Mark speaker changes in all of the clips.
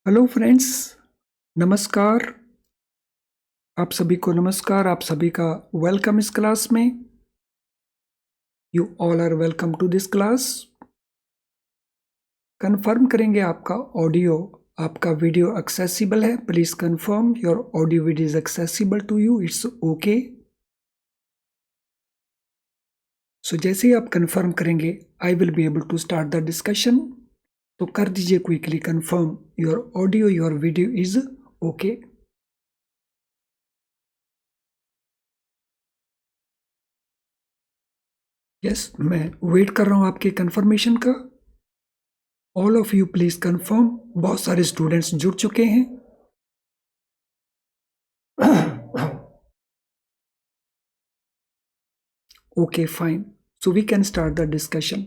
Speaker 1: Hello friends, नमस्कार। आप सभी को नमस्कार। आप सभी का वेलकम इस क्लास में। You all are welcome to this class. Confirm करेंगे आपका ऑडियो, आपका वीडियो एक्सेसिबल है। Please confirm your audio video is accessible to you. It's okay. So जैसे ही आप कंफर्म करेंगे, I will be able to start the discussion. तो कर दीजिए quickly confirm your audio, your video is okay. Yes, मैं wait कर रहा हूं आपके कंफर्मेशन का। All of you please confirm. बहुत सारे स्टूडेंट्स जुड़ चुके हैं। Okay fine, so we can start the discussion.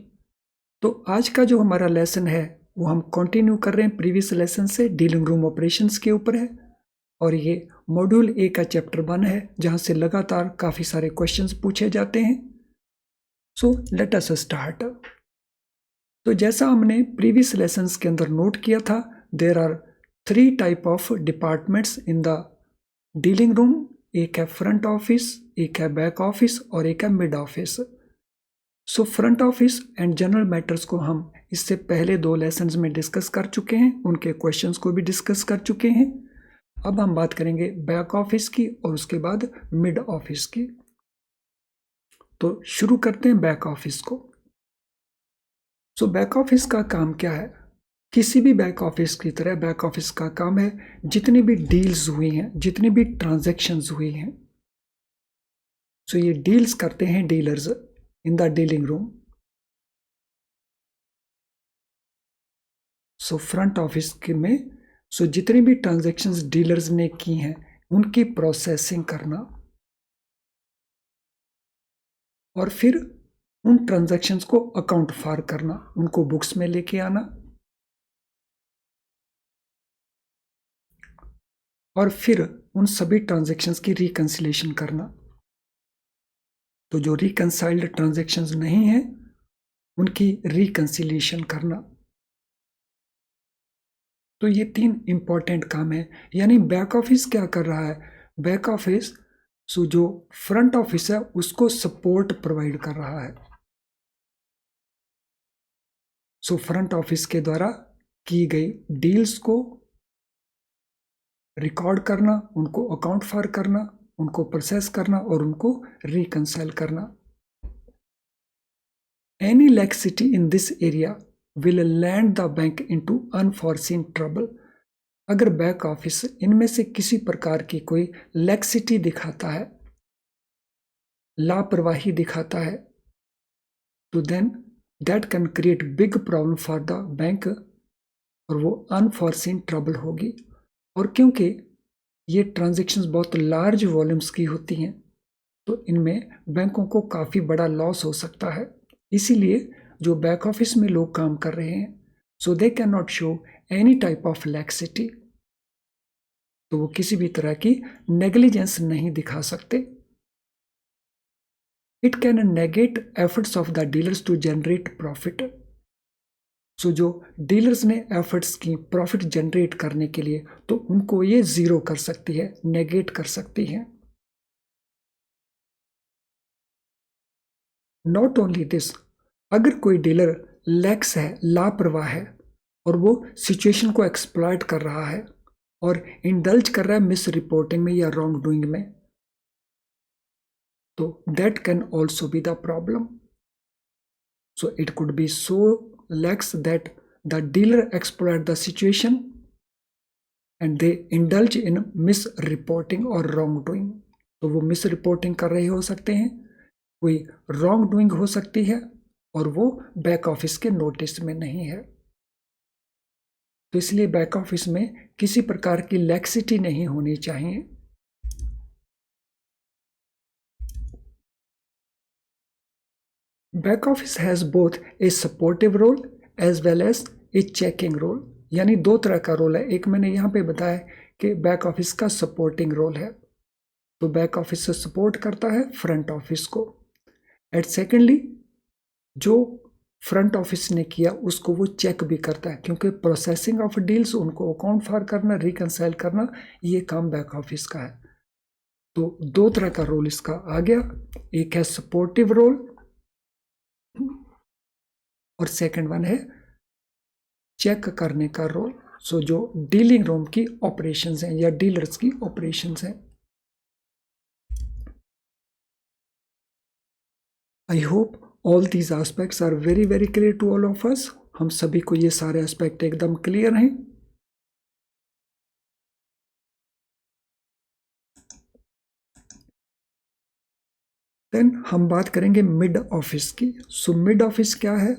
Speaker 1: तो आज का जो हमारा लेसन है वो हम कंटिन्यू कर रहे हैं प्रीवियस लेसन से। डीलिंग रूम ऑपरेशंस के ऊपर है और ये मॉड्यूल ए का चैप्टर 1 है, जहां से लगातार काफी सारे क्वेश्चंस पूछे जाते हैं। So let us start. तो जैसा हमने प्रीवियस लेसन्स के अंदर नोट किया था, there are 3 type of departments in the dealing room. एक है फ्रंट ऑफिस, एक है बैक ऑफिस और एक है mid office. So front office and general matters को हम इससे पहले 2 लेसन्स में डिस्कस कर चुके हैं, उनके क्वेश्चंस को भी डिस्कस कर चुके हैं। अब हम बात करेंगे बैक ऑफिस की और उसके बाद मिड ऑफिस की। तो शुरू करते हैं बैक ऑफिस को। सो बैक ऑफिस का काम क्या है? किसी भी बैक ऑफिस की तरह बैक ऑफिस का काम है जितनी भी डील्स हुई हैं, जितनी भी ट्रांजैक्शंस हुई हैं, सो ये डील्स करते हैं dealers in the dealing room. So front office के में सो जितनी भी ट्रांजैक्शंस डीलर्स ने की हैं उनकी प्रोसेसिंग करना और फिर उन ट्रांजैक्शंस को अकाउंट फार करना, उनको बुक्स में लेके आना और फिर उन सभी ट्रांजैक्शंस की रिकंसिलेशन करना। तो जो रिकंसाइल्ड ट्रांजैक्शंस नहीं है उनकी रिकंसिलेशन करना। तो ये 3 इंपॉर्टेंट काम है। यानी बैक ऑफिस क्या कर रहा है? बैक ऑफिस सो जो फ्रंट ऑफिस है उसको सपोर्ट प्रोवाइड कर रहा है। सो फ्रंट ऑफिस के द्वारा की गई डील्स को रिकॉर्ड करना, उनको अकाउंट फार करना, उनको प्रोसेस करना और उनको रिकंसाइल करना। Any laxity in this area will land the bank into unforeseen trouble। अगर बैक ऑफिस इनमें से किसी प्रकार की कोई लैक्सिटी दिखाता है, लापरवाही दिखाता है, तो then that can create big problem for the bank और वो अनफॉरसीन ट्रबल होगी। और क्योंकि ये ट्रांजेक्शन्स बहुत लार्ज वॉल्यूम्स की होती हैं तो इनमें बैंकों को काफ़ी बड़ा लॉस हो सकता है। इसीलिए जो बैक ऑफिस में लोग काम कर रहे हैं, so they can not show any type of laxity. तो वो किसी भी तरह की नेग्लिजेंस नहीं दिखा सकते। It can negate efforts of the dealers to generate profit. So जो डीलर्स ने एफर्ट्स की प्रॉफिट जनरेट करने के लिए, तो उनको ये जीरो कर सकती है, नेगेट कर सकती है। नॉट ओनली दिस, अगर कोई डीलर लैक्स है, लापरवाह है और वो सिचुएशन को एक्सप्लॉइट कर रहा है और इंडल्ज कर रहा है मिस रिपोर्टिंग में या रॉन्ग डूइंग में, तो that can also be the problem. So it could be so lax that the dealer exploit the situation and they indulge in misreporting or wrongdoing। तो वो मिसरिपोर्टिंग कर रहे हो सकते हैं, कोई रॉन्ग डूइंग हो सकती है और वो बैक ऑफिस के नोटिस में नहीं है। तो इसलिए बैक ऑफिस में किसी प्रकार की लैक्सिटी नहीं होनी चाहिए। Back office has both a supportive role as well as a checking role. यानी 2 तरह का रोल है। एक मैंने यहाँ पे बताया कि बैक ऑफिस का सपोर्टिंग रोल है, तो बैक ऑफिस से सपोर्ट करता है फ्रंट ऑफिस को। एट सेकेंडली, जो फ्रंट ऑफिस ने किया उसको वो चेक भी करता है, क्योंकि प्रोसेसिंग ऑफ डील्स, उनको अकाउंट फार करना, रिकंसाइल करना, ये काम बैक ऑफिस का है। तो दो तरह का रोल इसका आ गया, एक है सपोर्टिव रोल और सेकंड वन है चेक करने का रोल। सो जो डीलिंग रूम की ऑपरेशंस हैं या डीलर्स की ऑपरेशंस हैं। I hope all these aspects are very very clear to all of us. हम सभी को ये सारे एस्पेक्ट एकदम क्लियर हैं। देन हम बात करेंगे मिड ऑफिस की। सो मिड ऑफिस क्या है?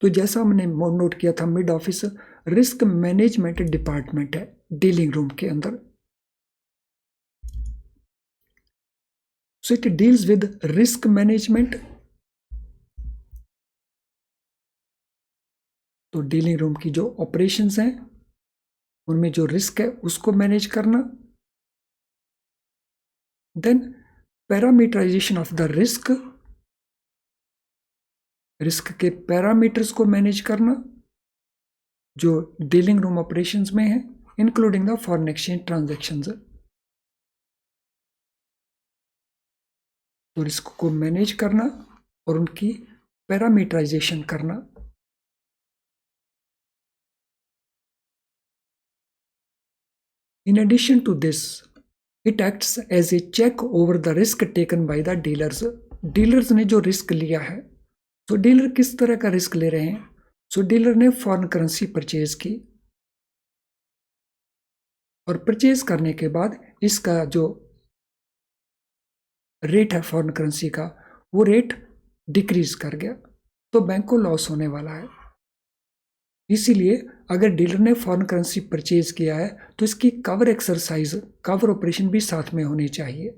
Speaker 1: तो जैसा हमने नोट किया था, mid office risk management department है डीलिंग रूम के अंदर। So it deals with risk management. तो डीलिंग रूम की जो ऑपरेशंस हैं उनमें जो रिस्क है उसको मैनेज करना। Then parameterisation of the risk, risk के पैरामीटर्स को मैनेज करना जो डीलिंग रूम ऑपरेशंस में है, including the foreign exchange transactions. तो रिस्क को मैनेज करना और उनकी पैरामीटराइजेशन करना। In addition to this, it acts as a check over the risk taken by the dealers. Dealers ने जो रिस्क लिया है, तो डीलर किस तरह का रिस्क ले रहे हैं? सो डीलर ने फॉरेन करेंसी परचेज की और परचेज करने के बाद इसका जो रेट है फॉरेन करेंसी का, वो रेट डिक्रीज कर गया, तो बैंक को लॉस होने वाला है। इसीलिए अगर डीलर ने फॉरेन करेंसी परचेज किया है तो इसकी कवर एक्सरसाइज, कवर ऑपरेशन भी साथ में होनी चाहिए।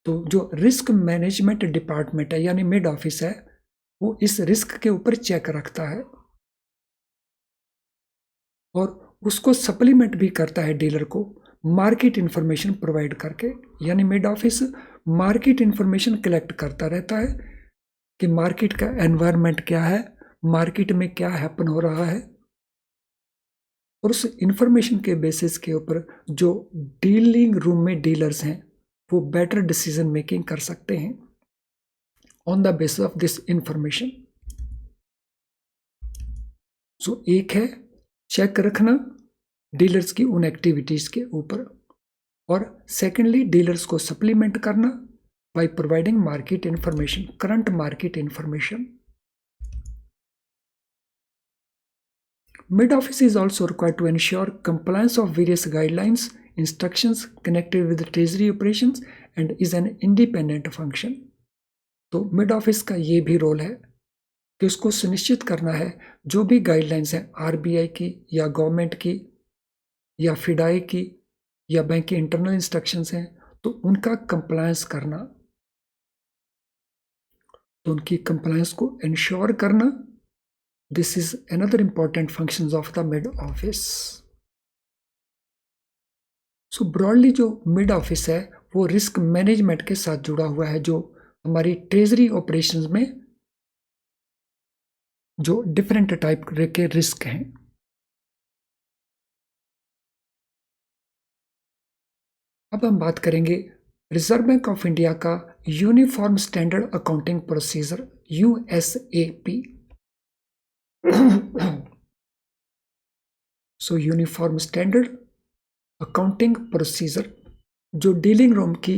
Speaker 1: तो जो रिस्क मैनेजमेंट डिपार्टमेंट है यानी मिड ऑफिस है, वो इस रिस्क के ऊपर चेक रखता है और उसको सप्लीमेंट भी करता है डीलर को मार्केट इंफॉर्मेशन प्रोवाइड करके। यानी mid office market information collect करता रहता है कि मार्केट का एनवायरनमेंट क्या है, मार्केट में क्या हैपन हो रहा है, और उस इंफॉर्मेशन के बेसिस के ऊपर जो डीलिंग रूम में डीलर्स हैं वो बेटर डिसीजन मेकिंग कर सकते हैं on the basis of this information. So एक है चेक रखना डीलर्स की उन एक्टिविटीज के ऊपर, और सेकेंडली डीलर्स को सप्लीमेंट करना by providing market information, current market information. Mid office is also required to ensure compliance of various guidelines, instructions connected with the treasury operations and is an independent function. तो mid office का ये भी role है कि उसको सुनिश्चित करना है जो भी गाइडलाइंस हैं आरबीआई की या गवर्नमेंट की या फिडाई की या बैंक की इंटरनल इंस्ट्रक्शंस हैं, तो उनका कंप्लायंस करना, तो उनकी कंप्लायंस को इंश्योर करना। This is another important functions of the mid office. So broadly जो mid office है वो रिस्क मैनेजमेंट के साथ जुड़ा हुआ है, जो हमारी ट्रेजरी ऑपरेशंस में जो डिफरेंट टाइप के रिस्क हैं। अब हम बात करेंगे रिजर्व बैंक ऑफ इंडिया का uniform standard accounting procedure USAP. So uniform standard accounting procedure, जो डीलिंग रूम की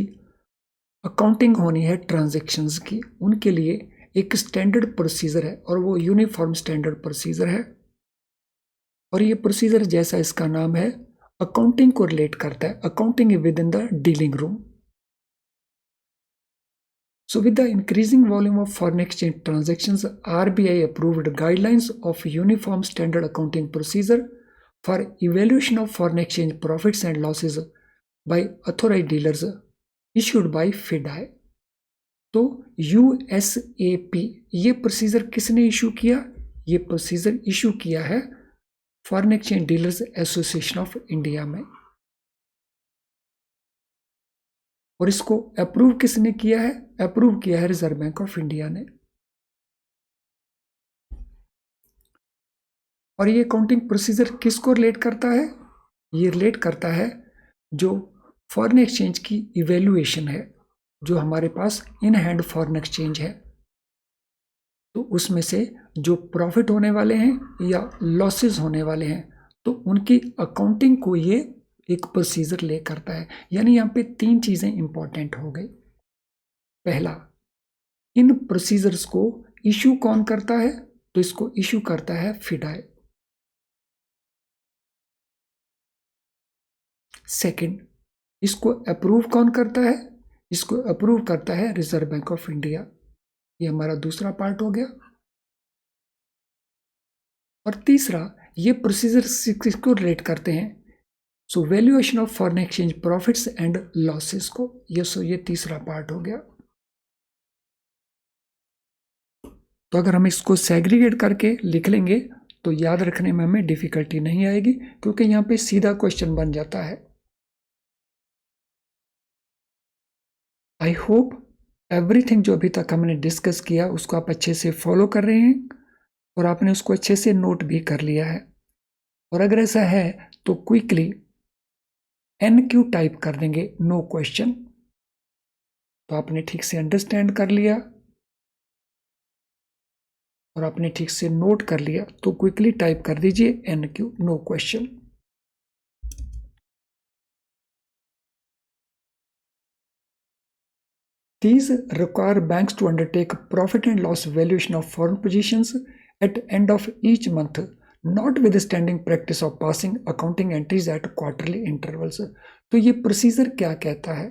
Speaker 1: अकाउंटिंग होनी है ट्रांजैक्शंस की, उनके लिए एक स्टैंडर्ड प्रोसीजर है और वो यूनिफॉर्म स्टैंडर्ड प्रोसीजर है। और ये प्रोसीजर जैसा इसका नाम है अकाउंटिंग को रिलेट करता है, accounting with in the dealing room. So with the increasing volume of foreign exchange transactions, RBI approved guidelines of uniform standard accounting procedure for evaluation of foreign exchange profits and losses by authorized dealers issued by FIDI. तो USAP ये procedure किसने issue किया? ये procedure issue किया है foreign exchange dealers association of India में। और इसको अप्रूव किसने किया है? अप्रूव किया है रिजर्व बैंक ऑफ इंडिया ने। और ये अकाउंटिंग प्रोसीजर किसको रिलेट करता है? ये रिलेट करता है जो फॉरेन एक्सचेंज की इवेल्युएशन है, जो हमारे पास इन हैंड फॉरेन एक्सचेंज है, तो उसमें से जो प्रॉफिट होने वाले हैं या लॉसेस होने वाले हैं, तो उनकी अकाउंटिंग को ये एक प्रोसीजर ले करता है। यानी यहाँ पे 3 चीजें इंपॉर्टेंट हो गई। पहला, इन प्रोसीजर्स को इशू कौन करता है? तो इसको इशू करता है फिडाई। सेकंड, इसको अप्रूव कौन करता है? इसको अप्रूव करता है रिजर्व बैंक ऑफ इंडिया। ये हमारा दूसरा पार्ट हो गया। और तीसरा, ये प्रोसीजर किसको रिलेट करते हैं? So valuation of foreign exchange profits and losses को। ये तीसरा पार्ट हो गया। तो अगर हम इसको सेग्रीगेट करके लिख लेंगे तो याद रखने में हमें डिफिकल्टी नहीं आएगी, क्योंकि यहाँ पे सीधा क्वेश्चन बन जाता है। आई होप एवरीथिंग जो अभी तक हमने डिस्कस किया उसको आप अच्छे से फॉलो कर रहे हैं और आपने उसको अच्छे से नोट भी कर लिया है। और अगर ऐसा है तो क्विकली NQ टाइप कर देंगे, नो क्वेश्चन। तो आपने ठीक से अंडरस्टैंड कर लिया और आपने ठीक से नोट कर लिया, तो क्विकली टाइप कर दीजिए NQ, no question. These require banks to undertake profit and loss valuation of foreign positions at end of each month, notwithstanding practice of passing accounting entries at quarterly intervals। तो ये procedure क्या कहता है?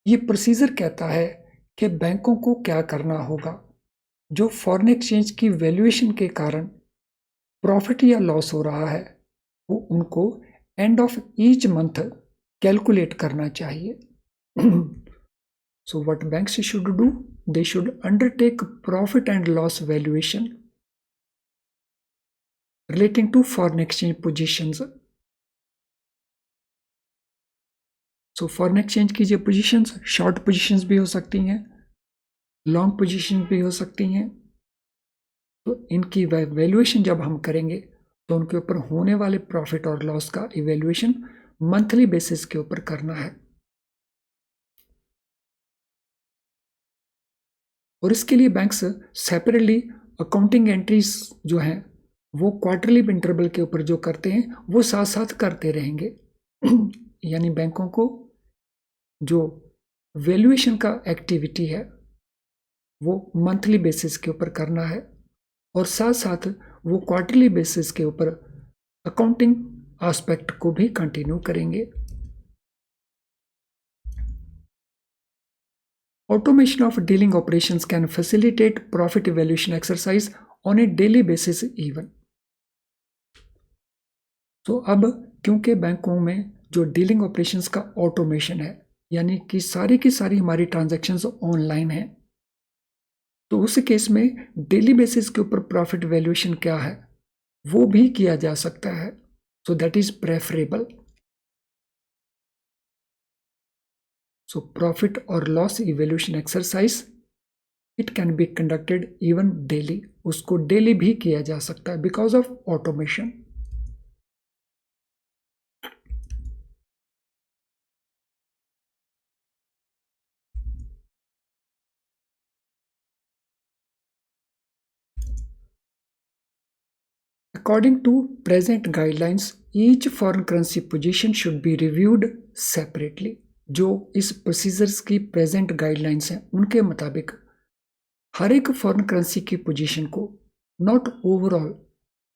Speaker 1: ये procedure कहता है कि बैंकों को क्या करना होगा, जो फॉरेन एक्सचेंज की वैल्यूएशन के कारण प्रॉफिट या लॉस हो रहा है, वो उनको and of each month calculate करना चाहिए। So what banks should do? They should undertake profit and loss valuation relating to foreign exchange positions. So foreign exchange की जो positions, short positions भी हो सकती हैं, long positions भी हो सकती हैं। तो इनकी वैल्यूएशन जब हम करेंगे तो उनके ऊपर होने वाले प्रॉफिट और लॉस का इवेल्युएशन मंथली बेसिस के ऊपर करना है। और इसके लिए बैंक्स सेपरेटली अकाउंटिंग एंट्रीज जो हैं वो क्वार्टरली इंटरवल के ऊपर जो करते हैं वो साथ साथ करते रहेंगे। यानी बैंकों को जो वैल्यूएशन का एक्टिविटी है वो मंथली बेसिस के ऊपर करना है और साथ साथ वो क्वार्टरली बेसिस के ऊपर अकाउंटिंग एस्पेक्ट को भी कंटिन्यू करेंगे। Automation of dealing operations can facilitate profit evaluation exercise on a daily basis even. तो अब क्योंकि बैंकों में जो डीलिंग ऑपरेशंस का ऑटोमेशन है, यानी कि सारी की सारी हमारी ट्रांजैक्शंस ऑनलाइन है, तो उस केस में डेली बेसिस के ऊपर प्रॉफिट वैल्यूएशन क्या है वो भी किया जा सकता है। So that is preferable. So profit or loss evaluation exercise, it can be conducted even daily. उसको daily भी किया जा सकता है because of automation. According to present guidelines, each foreign currency position should be reviewed separately. जो इस procedures की present guidelines हैं उनके मुताबिक हर एक फॉरेन करेंसी की पोजीशन को, not overall,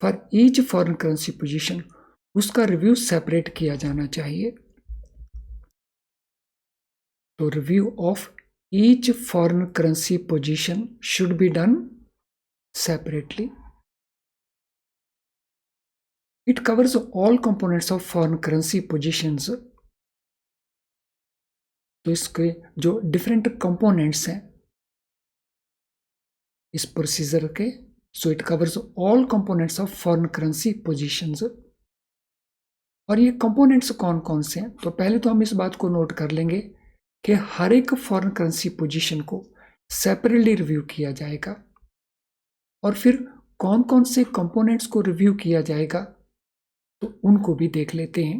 Speaker 1: for each foreign currency position, उसका रिव्यू सेपरेट किया जाना चाहिए। तो review of each foreign currency position should be done separately. It covers all components of foreign currency positions. तो इसके जो डिफरेंट कंपोनेंट्स हैं इस प्रोसीजर के, so it covers all components of foreign currency positions. और ये कंपोनेंट्स कौन कौन से हैं? तो पहले तो हम इस बात को नोट कर लेंगे कि हर एक फॉरेन करेंसी पोजीशन को सेपरेटली रिव्यू किया जाएगा और फिर कौन कौन से कंपोनेंट्स को रिव्यू किया जाएगा, तो उनको भी देख लेते हैं।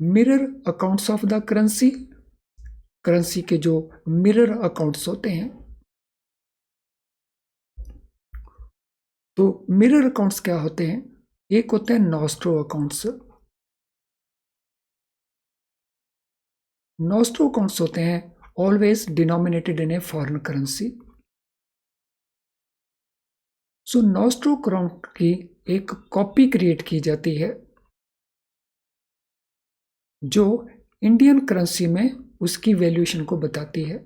Speaker 1: Mirror accounts of the currency, currency के जो मिरर अकाउंट्स होते हैं। तो मिरर अकाउंट्स क्या होते हैं? एक होते हैं नॉस्ट्रो अकाउंट्स। नॉस्ट्रो अकाउंट्स होते हैं always denominated in a foreign currency. So nostro account की एक कॉपी क्रिएट की जाती है जो इंडियन करेंसी में उसकी वैल्यूएशन को बताती है।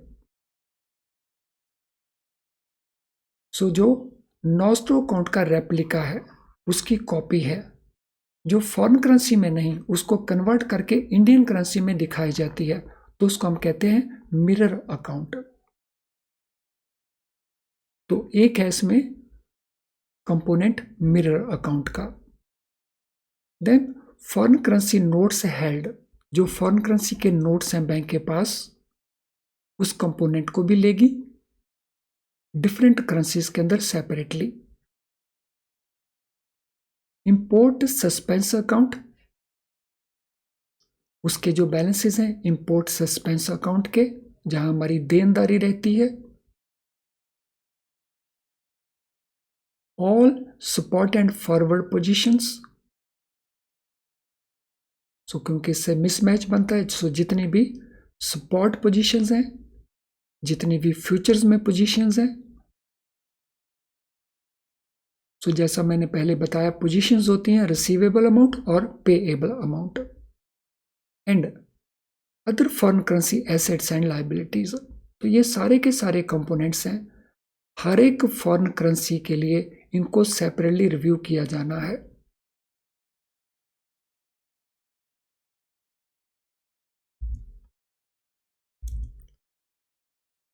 Speaker 1: सो जो नॉस्ट्रो अकाउंट का रेप्लिका है, उसकी कॉपी है, जो फॉरेन करेंसी में नहीं, उसको कन्वर्ट करके इंडियन करेंसी में दिखाई जाती है, तो उसको हम कहते हैं मिरर अकाउंट। तो एक है इसमें कंपोनेंट मिरर अकाउंट का। Then foreign currency notes held, जो फॉरेन करेंसी के नोट्स हैं बैंक के पास, उस कंपोनेंट को भी लेगी डिफरेंट करेंसीज के अंदर सेपरेटली। इंपोर्ट सस्पेंस अकाउंट, उसके जो बैलेंसेस हैं इंपोर्ट सस्पेंस अकाउंट के, जहां हमारी देनदारी रहती है। All spot and forward positions, so क्योंकि इससे मिसमैच बनता है, सो जितनी भी स्पॉट पोजीशंस हैं, जितनी भी फ्यूचर्स में पोजीशंस हैं, सो जैसा मैंने पहले बताया पोजीशंस होती हैं रिसीवेबल अमाउंट और payable amount, and other foreign currency assets and liabilities. तो ये सारे के सारे कंपोनेंट्स हैं। हर एक फॉरेन करेंसी के लिए इनको सेपरेटली रिव्यू किया जाना है।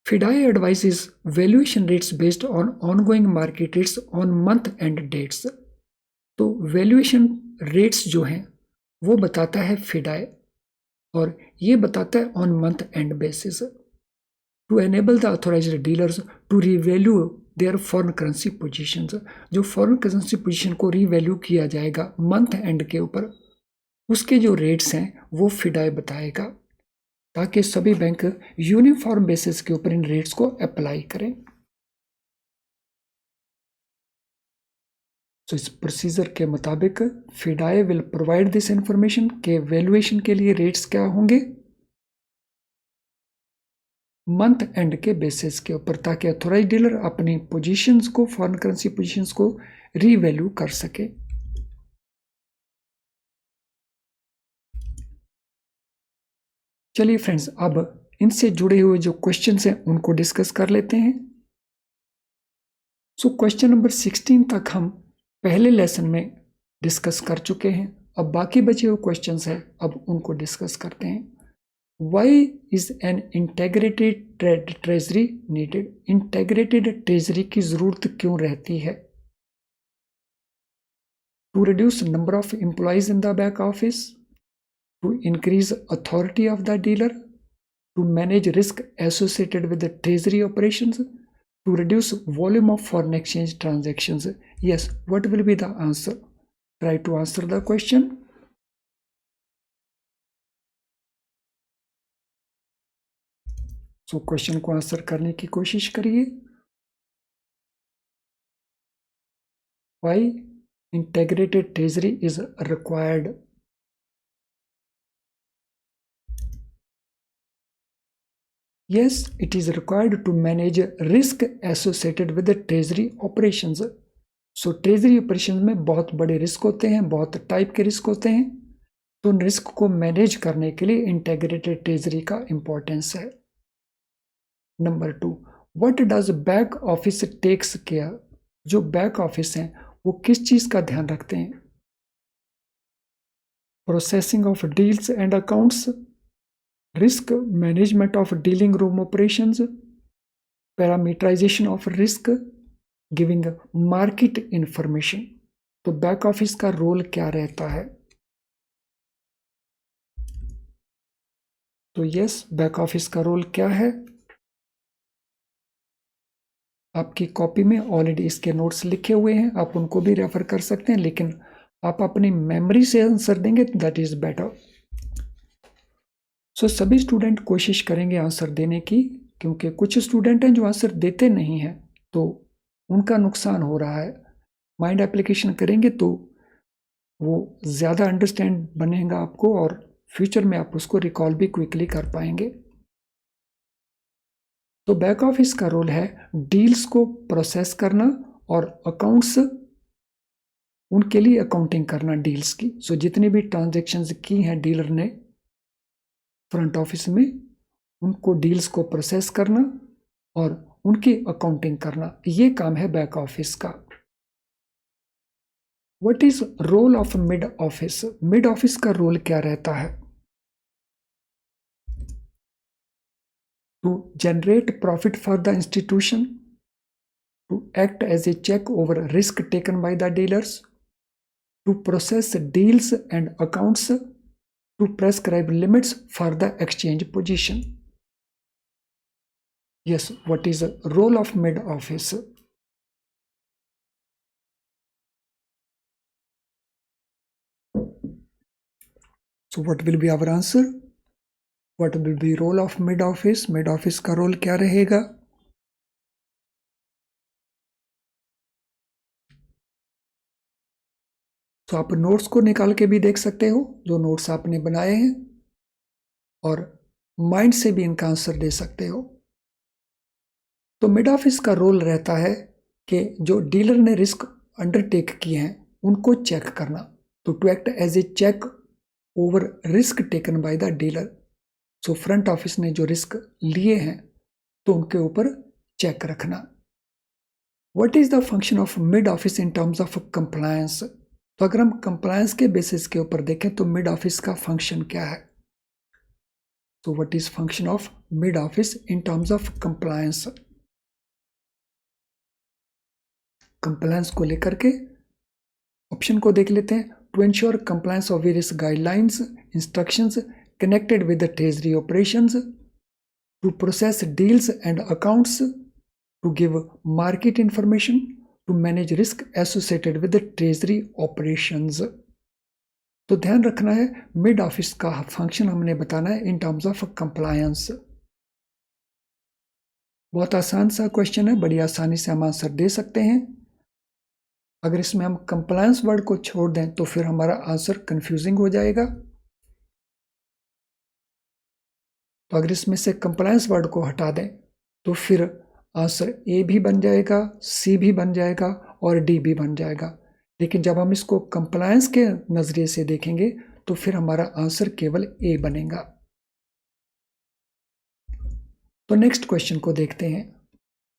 Speaker 1: FDI advises valuation rates based on ongoing market rates on month end dates। तो वैल्यूएशन रेट्स जो हैं वो बताता है FDI, और ये बताता है on month end basis to enable the authorised dealers to revalue their foreign currency positions. जो फॉरेन करेंसी पोजीशन को रीवैल्यू किया जाएगा मंथ एंड के ऊपर, उसके जो रेट्स हैं वो FDI बताएगा, ताकि सभी बैंक यूनिफॉर्म बेसिस के ऊपर इन रेट्स को अप्लाई करें। तो इस प्रोसीजर के मुताबिक FDI will provide this information के वैल्यूएशन के लिए रेट्स क्या होंगे मंथ एंड के बेसिस के ऊपर, ताकि अथोराइज डीलर अपनी पोजीशंस को, फॉरेन करेंसी पोजीशंस को रीवैल्यू कर सके। चलिए फ्रेंड्स, अब इनसे जुड़े हुए जो क्वेश्चंस हैं उनको डिस्कस कर लेते हैं। सो क्वेश्चन नंबर 16 तक हम पहले लेसन में डिस्कस कर चुके हैं। अब बाकी बचे हुए क्वेश्चंस हैं, अब उनको डिस्कस करते हैं। Why is an integrated treasury needed? Integrated treasury की जरूरत क्यों रहती है? To reduce number of employees in the back office, to increase authority of the dealer, to manage risk associated with the treasury operations, to reduce volume of foreign exchange transactions. Yes, what will be the answer? Try to answer the question. So question को answer करने की कोशिश करिए। Why integrated treasury is required? Yes, it is required to manage risk associated with the treasury operations. So treasury operations में बहुत बड़े risk होते हैं, बहुत टाइप के रिस्क होते हैं, तो उन रिस्क को मैनेज करने के लिए इंटेग्रेटेड ट्रेजरी का इंपॉर्टेंस है। Number 2, what does back office takes care? जो बैक ऑफिस हैं वो किस चीज का ध्यान रखते हैं? Processing of deals and accounts, risk management of dealing room operations, parameterisation of risk, giving market information. तो बैक ऑफिस का रोल क्या रहता है? तो यस, बैक ऑफिस का रोल क्या है? आपकी कॉपी में ऑलरेडी इसके नोट्स लिखे हुए हैं, आप उनको भी रेफर कर सकते हैं, लेकिन आप अपनी मेमोरी से आंसर देंगे दैट इज बेटर। सो सभी स्टूडेंट कोशिश करेंगे आंसर देने की, क्योंकि कुछ स्टूडेंट हैं जो आंसर देते नहीं हैं, तो उनका नुकसान हो रहा है। माइंड एप्लीकेशन करेंगे तो वो ज़्यादा अंडरस्टैंड बनेगा आपको, और फ्यूचर में आप उसको रिकॉल भी क्विकली कर पाएंगे। तो बैक ऑफिस का रोल है डील्स को प्रोसेस करना और अकाउंट्स, उनके लिए अकाउंटिंग करना डील्स की। सो जितनी भी ट्रांजैक्शंस की हैं डीलर ने फ्रंट ऑफिस में, उनको डील्स को प्रोसेस करना और उनकी अकाउंटिंग करना, ये काम है बैक ऑफिस का। What is role of mid office? Mid office का रोल क्या रहता है? To generate profit for the institution, to act as a check over risk taken by the dealers, to process deals and accounts, to prescribe limits for the exchange position. Yes, what is the role of mid office? So what will be our answer? What will be role of mid office? Mid office का role क्या रहेगा? तो आप notes को निकाल के भी देख सकते हो, जो नोट्स आपने बनाए हैं, और माइंड से भी इनका आंसर दे सकते हो। तो मिड ऑफिस का रोल रहता है कि जो डीलर ने रिस्क अंडरटेक किए हैं उनको चेक करना, तो to act as a check over risk taken by the dealer. So front office ने जो रिस्क लिए हैं तो उनके ऊपर चेक रखना। What is the function of mid office in terms of compliance? तो अगर हम कंप्लायंस के बेसिस के ऊपर देखें तो मिड ऑफिस का फंक्शन क्या है? तो what is function of mid office in terms of compliance? Compliance को लेकर के ऑप्शन को देख लेते हैं। To ensure compliance of various guidelines, instructions connected with the treasury operations, to process deals and accounts, to give market information, to manage risk associated with the treasury operations. तो ध्यान रखना है, मिड ऑफिस का function हमने बताना है इन terms of compliance. बहुत आसान सा क्वेश्चन है, बड़ी आसानी से हम आंसर दे सकते हैं। अगर इसमें हम कंप्लायंस वर्ड को छोड़ दें तो फिर हमारा आंसर कंफ्यूजिंग हो जाएगा। तो अगर इसमें से कंप्लायंस वर्ड को हटा दें तो फिर आंसर ए भी बन जाएगा, सी भी बन जाएगा और डी भी बन जाएगा। लेकिन जब हम इसको कंप्लायंस के नजरिए से देखेंगे तो फिर हमारा आंसर केवल ए बनेगा। तो नेक्स्ट क्वेश्चन को देखते हैं।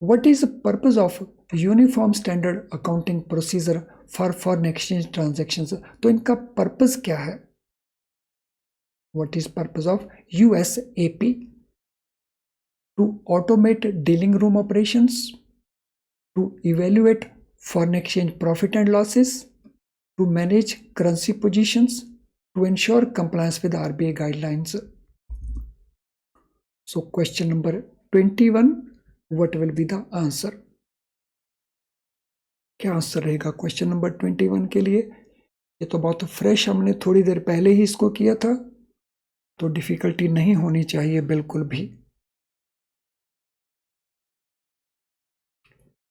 Speaker 1: What is purpose of uniform standard accounting procedure for foreign exchange transactions? तो इनका पर्पज क्या है? What is purpose of USAP? To automate dealing room operations, to evaluate foreign exchange profit and losses, to manage currency positions, to ensure compliance with RBI guidelines. So question number 21, what will be the answer? क्या answer रहेगा question number 21 के लिए? ये तो बहुत fresh, हमने थोड़ी देर पहले ही इसको किया था, तो डिफिकल्टी नहीं होनी चाहिए बिल्कुल भी।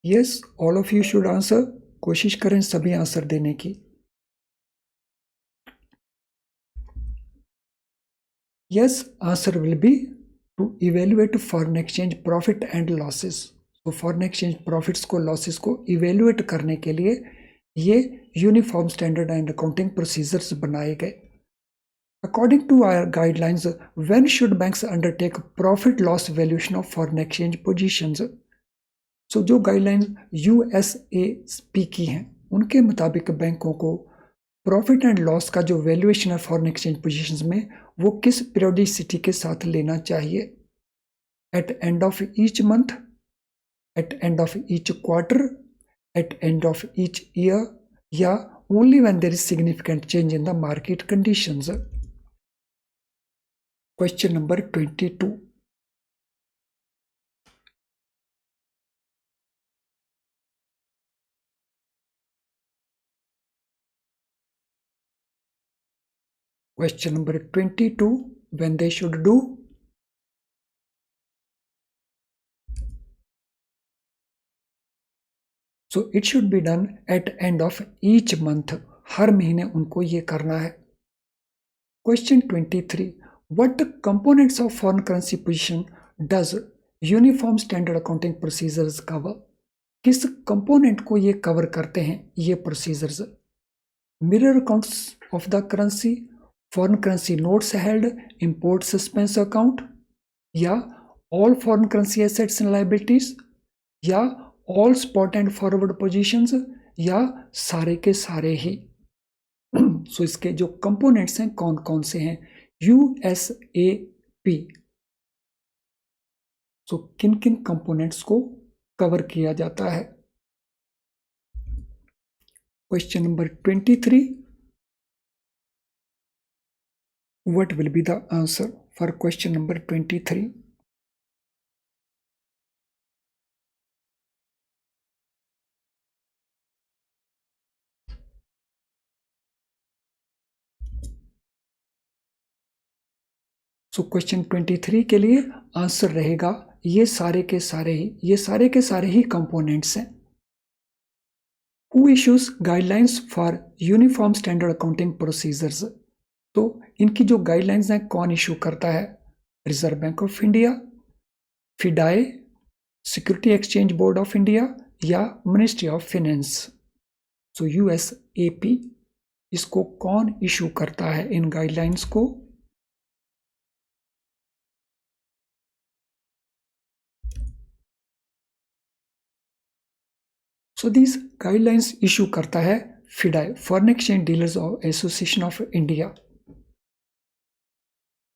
Speaker 1: Yes, all of you should answer. कोशिश करें सभी आंसर देने की। Yes, answer will be to evaluate foreign exchange profit and losses. तो फॉरेन एक्सचेंज प्रॉफिट्स को, लॉसेस को इवेल्युएट करने के लिए ये uniform standard and accounting procedures बनाए गए। According to our guidelines, when should banks undertake profit loss valuation of foreign exchange positions? So जो गाइडलाइंस यूएसएपी की हैं उनके मुताबिक बैंकों को प्रॉफिट एंड लॉस का जो वैल्यूएशन है फॉरेन एक्सचेंज पोजीशंस में, वो किस पीरियोडिसिटी के साथ लेना चाहिए? At end of each month, at end of each quarter, at end of each year, या only when there is significant change in the market conditions? Question number 22। Question number 22, when they should do. So it should be done at end of each month. हर महीने उनको ये करना है. Question 23, what components of foreign currency position does Uniform Standard Accounting Procedures cover? किस component को ये cover करते हैं ये procedures? Mirror accounts of the currency, foreign currency notes held, import suspense account, या all foreign currency assets and liabilities, या all spot and forward positions, या सारे के सारे ही. सो इसके जो कंपोनेंट्स हैं कौन कौन से हैं? USAP. सो किन किन कंपोनेंट्स को कवर किया जाता है? Question number 23, what will be the answer for question number 23? So question 23 के लिए आंसर रहेगा ये सारे के सारे ही कंपोनेंट्स हैं. Who issues guidelines for uniform standard accounting procedures? तो इनकी जो गाइडलाइंस हैं कौन इशू करता है? Reserve Bank of India, FIDAI, security exchange board of India, या ministry of finance. So USAP इसको कौन इशू करता है इन गाइडलाइंस को? सो दिस गाइडलाइंस इशू करता है FIDAI, foreign exchange dealers association of India.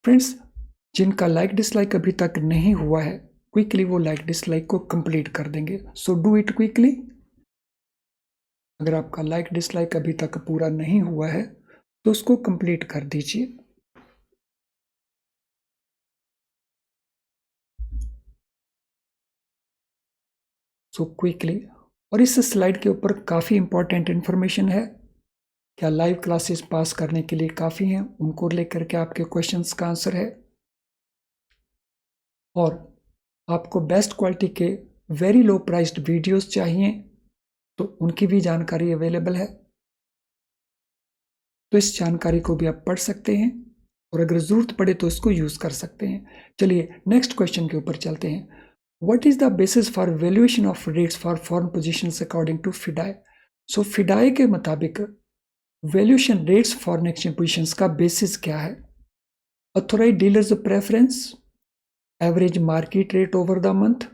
Speaker 1: Friends, जिनका लाइक डिसलाइक अभी तक नहीं हुआ है, क्विकली वो लाइक डिसलाइक को कंप्लीट कर देंगे. So do it quickly. अगर आपका लाइक डिसलाइक अभी तक पूरा नहीं हुआ है तो उसको कंप्लीट कर दीजिए. So quickly. और इस स्लाइड के ऊपर काफ़ी इंपॉर्टेंट इंफॉर्मेशन है. क्या लाइव क्लासेस पास करने के लिए काफ़ी हैं? उनको लेकर के आपके क्वेश्चंस का आंसर है. और आपको बेस्ट क्वालिटी के वेरी लो प्राइस्ड वीडियोस चाहिए तो उनकी भी जानकारी अवेलेबल है. तो इस जानकारी को भी आप पढ़ सकते हैं और अगर ज़रूरत पड़े तो इसको यूज़ कर सकते हैं. चलिए नेक्स्ट क्वेश्चन के ऊपर चलते हैं. What is the basis for valuation of rates for foreign positions according to FIDAI? So FIDAI के मुताबिक valuation rates foreign exchange positions का बेसिस क्या है? Authorised dealers preference, average market rate over the month,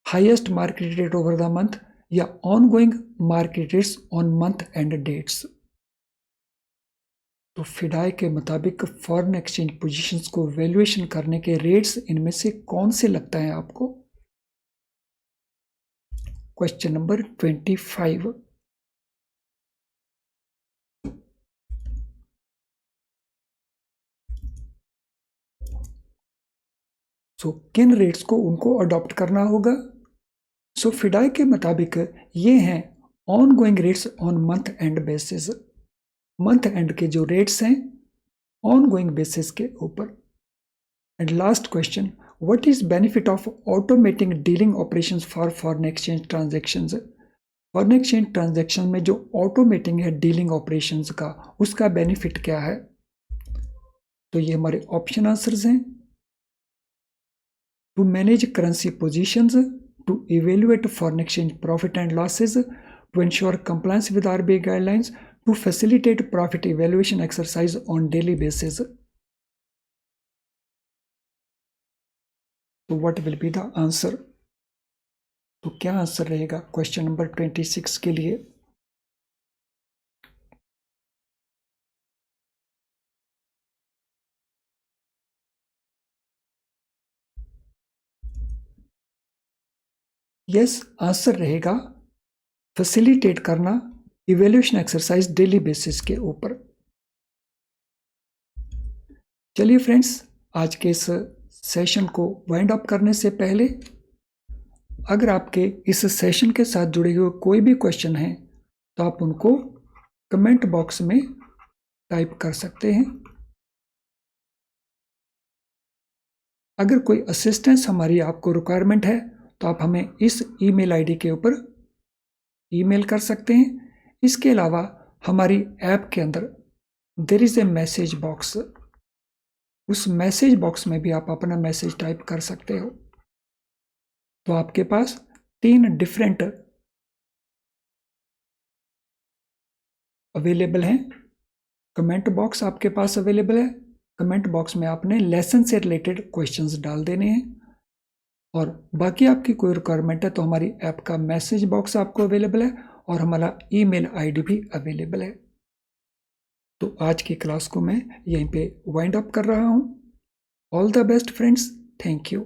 Speaker 1: highest market rate over the month, या ongoing market rates on month end dates. तो FIDAI के मुताबिक foreign exchange positions को valuation करने के रेट्स इनमें से कौन से लगता है आपको? Question number 25. सो किन रेट्स को उनको अडॉप्ट करना होगा? सो फिडाई के मुताबिक ये हैं on going rates on month end basis. Month and के जो रेट्स हैं ऑन गोइंग बेसिस के ऊपर. And last question, what is benefit of automating dealing operations for foreign exchange transactions? Foreign exchange transaction में जो ऑटोमेटिंग है dealing operations का, उसका बेनिफिट क्या है? तो ये हमारे ऑप्शन आंसर्स हैं. To manage currency positions, to evaluate foreign exchange profit and losses, to ensure compliance with RBI guidelines, to facilitate profit evaluation exercise on daily basis. तो what will be the answer? तो क्या answer रहेगा question number 26 के लिए? Yes, answer रहेगा facilitate करना evaluation exercise daily basis के ऊपर. चलिए फ्रेंड्स, आज के इस सेशन को वाइंड अप करने से पहले अगर आपके इस सेशन के साथ जुड़े हुए कोई भी क्वेश्चन हैं तो आप उनको कमेंट बॉक्स में टाइप कर सकते हैं. अगर कोई असिस्टेंस हमारी आपको रिक्वायरमेंट है तो आप हमें इस ईमेल आईडी के ऊपर ईमेल कर सकते हैं। इसके अलावा हमारी ऐप के अंदर there is a message box, उस मैसेज बॉक्स में भी आप अपना मैसेज टाइप कर सकते हो। तो आपके पास 3 डिफरेंट अवेलेबल हैं। कमेंट बॉक्स आपके पास अवेलेबल है। कमेंट बॉक्स में आपने लेसन से रिलेटेड क्वेश्चंस डाल देने हैं और बाकी आपकी कोई रिक्वायरमेंट है तो हमारी ऐप का मैसेज बॉक्स आपको अवेलेबल है और हमारा ईमेल आईडी भी अवेलेबल है। तो आज की क्लास को मैं यहीं पे वाइंड अप कर रहा हूँ। All the best friends, thank you.